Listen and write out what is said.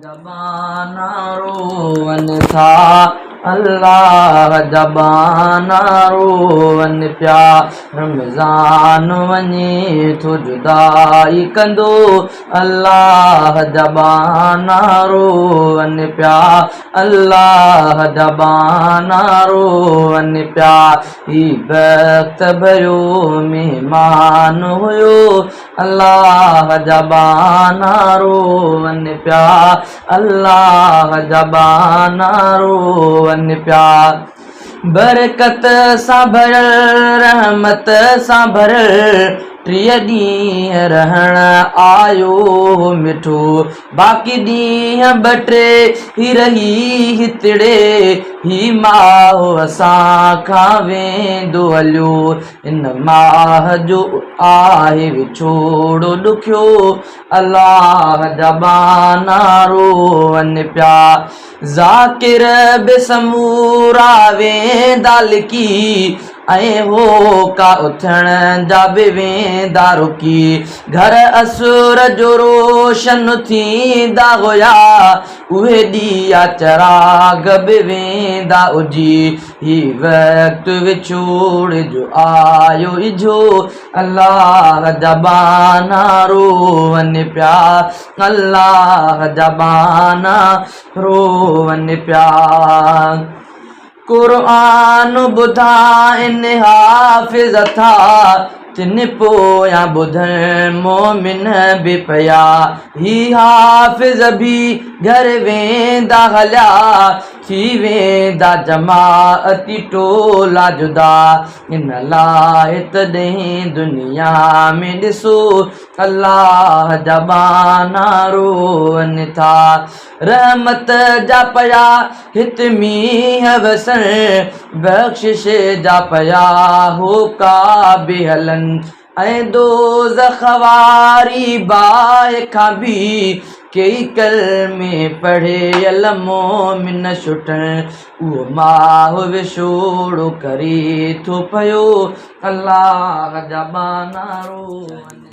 जबाना रोवन था अल्लाह जबाना रोवन प्या रमज़ान वञे थो जुदाई कंदो अल्लाह जबाना रोवन प्या अल्लाह जबाना रोवन प्या ही वक्त भयो मेहमान हुयो अल्लाह जबाना रोवन प्या अल्लाह जबाना रोवन प्या बरकत सां भरियल रहमत सां भरियल टीह ॾींहं रहण आयो मिठो बाक़ी ॾींहं ॿ टे ही रही हितड़े ही माह असां खां वेंदो हलियो इन माह जो आहे विछोड़ो ॾुखियो अल्लाह जबाना रोवन प्या ज़ाकिर बेसमूरा वेंदा लिकी ऐं हो का उथण जा बि वेंदा रुकी घर असुर जो रोशन थींदा हुया उहे ॾीया चराग बि वेंदा उजी ही वक़्तु विछोड़ जो आयो इझो अल्लाह जबाना रोवन प्या अल्लाह जबाना रोवन प्या कुरान ॿुधा इन हाफ़िज़ था तिन पोयां ॿुधण मोमिन बि पया ही हाफ़िज़ बि घर वेंदा हलिया थी वेंदा जमाअती टोला जुदा इन लाइ तॾहिं दुनिया में ॾिसो अल्लाह जबाना रोवन था रहमत जा पया हित मींहं वसन बख़्शिश जा पया होका बि हलन ऐं दोज़ख वारी बाहि खां बि कई कलमे पढ़ियल मोमिन छुटण उहो माह विछोड़ो करे थो पियो अल्लाह जबाना रोवन